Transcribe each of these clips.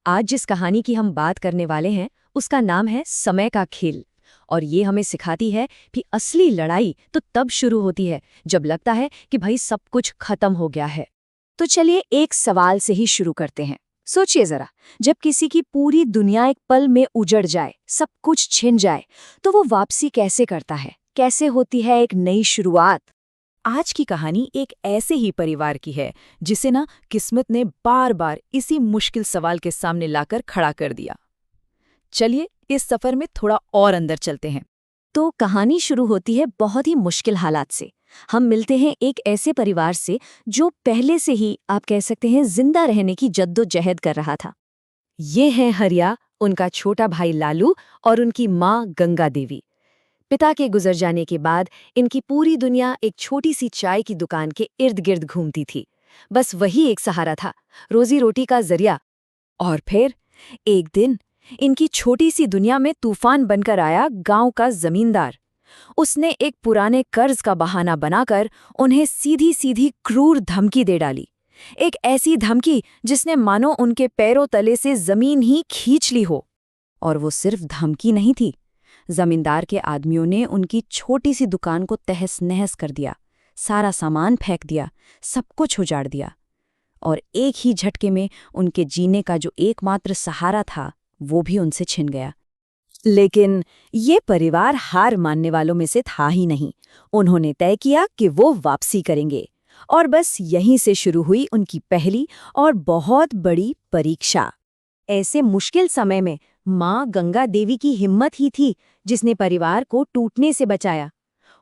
आज जिस कहानी की हम बात करने वाले हैं उसका नाम है समय का खेल। और ये हमें सिखाती है कि असली लड़ाई तो तब शुरू होती है जब लगता है कि भाई सब कुछ खत्म हो गया है। तो चलिए एक सवाल से ही शुरू करते हैं। सोचिए जरा, जब किसी की पूरी दुनिया एक पल में उजड़ जाए, सब कुछ छिन जाए, तो वो वापसी कैसे करता है? कैसे होती है एक नई शुरुआत? आज की कहानी एक ऐसे ही परिवार की है जिसे ना किस्मत ने बार बार इसी मुश्किल सवाल के सामने लाकर खड़ा कर दिया। चलिए इस सफर में थोड़ा और अंदर चलते हैं। तो कहानी शुरू होती है बहुत ही मुश्किल हालात से। हम मिलते हैं एक ऐसे परिवार से जो पहले से ही आप कह सकते हैं जिंदा रहने की जद्दोजहद कर रहा था। ये है हरिया, उनका छोटा भाई लालू और उनकी माँ गंगा देवी। पिता के गुजर जाने के बाद इनकी पूरी दुनिया एक छोटी सी चाय की दुकान के इर्द गिर्द घूमती थी। बस वही एक सहारा था, रोजी रोटी का जरिया। और फिर एक दिन इनकी छोटी सी दुनिया में तूफान बनकर आया गांव का जमींदार। उसने एक पुराने कर्ज का बहाना बनाकर उन्हें सीधी सीधी क्रूर धमकी दे डाली। एक ऐसी धमकी जिसने मानो उनके पैरों तले से जमीन ही खींच ली हो। और वो सिर्फ धमकी नहीं थी, जमींदार के आदमियों ने उनकी छोटी सी दुकान को तहस नहस कर दिया, सारा सामान फेंक दिया, सब कुछ उजाड़ दिया। और एक ही झटके में उनके जीने का जो एकमात्र सहारा था वो भी उनसे छिन गया। लेकिन ये परिवार हार मानने वालों में से था ही नहीं। उन्होंने तय किया कि वो वापसी करेंगे। और बस यहीं से शुरू हुई उनकी पहली और बहुत बड़ी परीक्षा। ऐसे मुश्किल समय में माँ गंगा देवी की हिम्मत ही थी जिसने परिवार को टूटने से बचाया।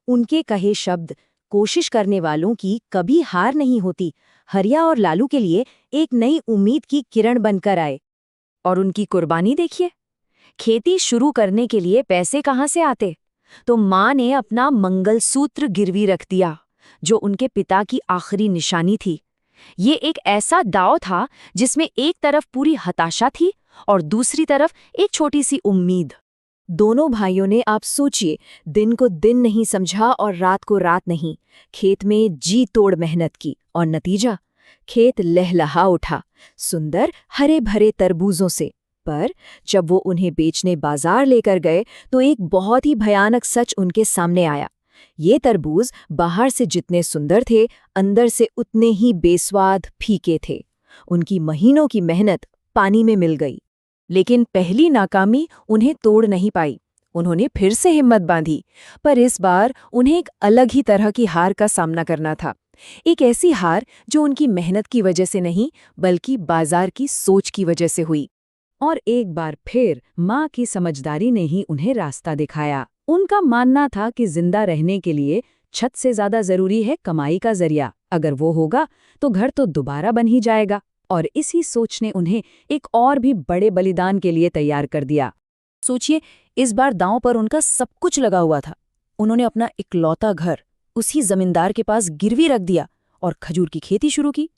उनके कहे शब्द, कोशिश करने वालों की कभी हार नहीं होती, हरिया और लालू के लिए एक नई उम्मीद की किरण बनकर आए। और उनकी कुर्बानी देखिए। खेती शुरू करने के लिए पैसे कहाँ से आते? तो माँ ने अपना मंगलसूत्र गिरवी रख दिया, जो उनके पिता की आखिरी निशानी थी। ये एक ऐसा दांव था जिसमें एक तरफ पूरी हताशा थी और दूसरी तरफ एक छोटी सी उम्मीद। दोनों भाइयों ने, आप सोचिए, दिन को दिन नहीं समझा और रात को रात नहीं। खेत में जी तोड़ मेहनत की और नतीजा, खेत लहलहा उठा, सुंदर हरे भरे तरबूजों से। पर जब वो उन्हें बेचने बाजार लेकर गए तो एक बहुत ही भयानक सच उनके सामने आया। ये तरबूज बाहर से जितने सुंदर थे, अंदर से उतने ही बेस्वाद फीके थे। उनकी महीनों की मेहनत पानी में मिल गई। लेकिन पहली नाकामी उन्हें तोड़ नहीं पाई। उन्होंने फिर से हिम्मत बांधी, पर इस बार उन्हें एक अलग ही तरह की हार का सामना करना था। एक ऐसी हार जो उनकी मेहनत की वजह से नहीं, बल्कि बाजार की सोच की वजह से हुई। और एक बार फिर माँ की समझदारी ने ही उन्हें रास्ता दिखाया। उनका मानना था कि जिंदा रहने के लिए छत से ज्यादा जरूरी है कमाई का जरिया। अगर वो होगा तो घर तो दोबारा बन ही जाएगा। और इसी सोच ने उन्हें एक और भी बड़े बलिदान के लिए तैयार कर दिया। सोचिए, इस बार दांव पर उनका सब कुछ लगा हुआ था। उन्होंने अपना इकलौता घर उसी जमींदार के पास गिरवी रख दिया और खजूर की खेती शुरू की।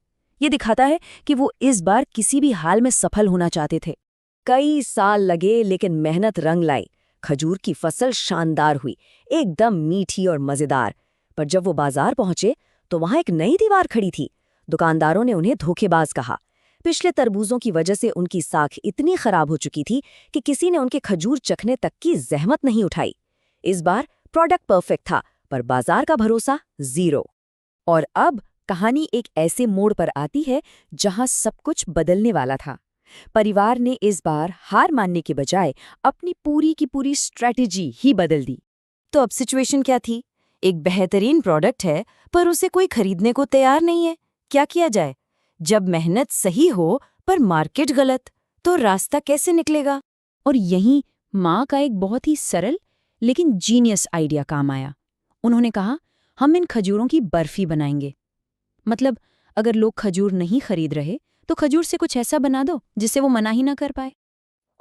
ये दिखाता है कि वो इस बार किसी भी हाल में सफल होना चाहते थे। कई साल लगे, लेकिन मेहनत रंग लाई। खजूर की फसल शानदार हुई, एकदम मीठी और मजेदार। पर जब वो बाजार पहुंचे तो वहां एक नई दीवार खड़ी थी। दुकानदारों ने उन्हें धोखेबाज कहा। पिछले तरबूजों की वजह से उनकी साख इतनी खराब हो चुकी थी कि किसी ने उनके खजूर चखने तक की जहमत नहीं उठाई। इस बार प्रोडक्ट परफेक्ट था, पर बाजार का भरोसा जीरो। और अब कहानी एक ऐसे मोड़ पर आती है जहां सब कुछ बदलने वाला था। परिवार ने इस बार हार मानने के बजाय अपनी पूरी की पूरी स्ट्रैटेजी ही बदल दी। तो अब सिचुएशन क्या थी? एक बेहतरीन प्रोडक्ट है, पर उसे कोई खरीदने को तैयार नहीं है। क्या किया जाए? जब मेहनत सही हो पर मार्केट गलत, तो रास्ता कैसे निकलेगा? और यहीं माँ का एक बहुत ही सरल लेकिन जीनियस आइडिया काम आया। उन्होंने कहा, हम इन खजूरों की बर्फी बनाएंगे। मतलब, अगर लोग खजूर नहीं खरीद रहे तो खजूर से कुछ ऐसा बना दो जिससे वो मना ही ना कर पाए।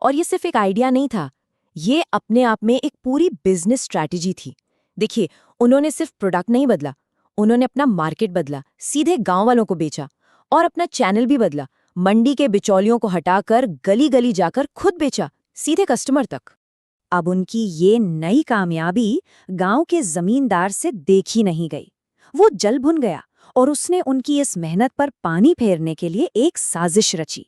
और ये सिर्फ एक आइडिया नहीं था, ये अपने आप में एक पूरी बिजनेस स्ट्रैटेजी थी। देखिए, उन्होंने सिर्फ प्रोडक्ट नहीं बदला, उन्होंने अपना मार्केट बदला, सीधे गांव वालों को बेचा। और अपना चैनल भी बदला, मंडी के बिचौलियों को हटाकर गली गली जाकर खुद बेचा, सीधे कस्टमर तक। अब उनकी ये नई कामयाबी गांव के जमींदार से देखी नहीं गई। वो जल भुन गया और उसने उनकी इस मेहनत पर पानी फेरने के लिए एक साजिश रची।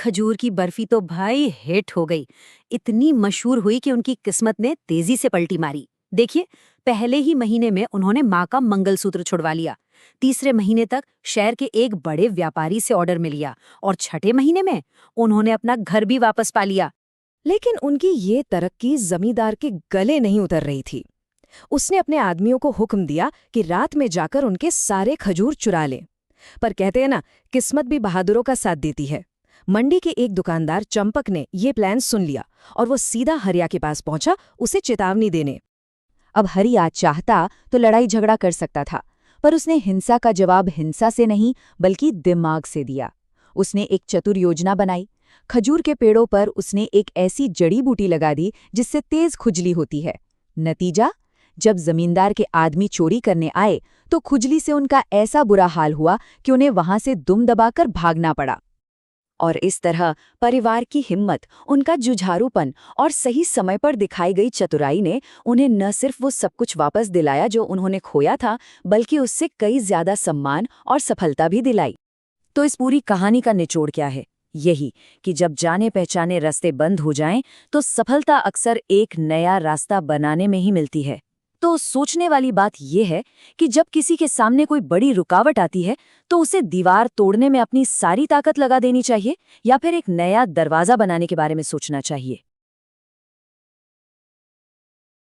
खजूर की बर्फी तो भाई हिट हो गई। इतनी मशहूर हुई कि उनकी किस्मत ने तेजी से पलटी मारी। देखिए, पहले ही महीने में उन्होंने माँ का मंगलसूत्र छुड़वा लिया। तीसरे महीने तक शहर के एक बड़े व्यापारी से ऑर्डर मिल गया और छठे महीने में उन्होंने अपना घर भी वापस पा लिया। लेकिन उनकी ये तरक्की जमींदार के गले नहीं उतर रही थी। उसने अपने आदमियों को हुक्म दिया कि रात में जाकर उनके सारे खजूर चुरा लें। पर कहते हैं ना, किस्मत भी बहादुरों का साथ देती है। मंडी के एक दुकानदार चंपक ने ये प्लान सुन लिया और वो सीधा हरिया के पास पहुंचा उसे चेतावनी देने। अब हरिया चाहता तो लड़ाई झगड़ा कर सकता था, पर उसने हिंसा का जवाब हिंसा से नहीं बल्कि दिमाग से दिया। उसने एक चतुर योजना बनाई। खजूर के पेड़ों पर उसने एक ऐसी जड़ी बूटी लगा दी जिससे तेज खुजली होती है। नतीजा, जब जमींदार के आदमी चोरी करने आए तो खुजली से उनका ऐसा बुरा हाल हुआ कि उन्हें वहां से दुम दबाकर भागना पड़ा। और इस तरह परिवार की हिम्मत, उनका जुझारूपन और सही समय पर दिखाई गई चतुराई ने उन्हें न सिर्फ वो सब कुछ वापस दिलाया जो उन्होंने खोया था, बल्कि उससे कई ज्यादा सम्मान और सफलता भी दिलाई। तो इस पूरी कहानी का निचोड़ क्या है? यही कि जब जाने पहचाने रास्ते बंद हो जाएं, तो सफलता अक्सर एक नया रास्ता बनाने में ही मिलती है। तो सोचने वाली बात यह है कि जब किसी के सामने कोई बड़ी रुकावट आती है, तो उसे दीवार तोड़ने में अपनी सारी ताकत लगा देनी चाहिए या फिर एक नया दरवाजा बनाने के बारे में सोचना चाहिए।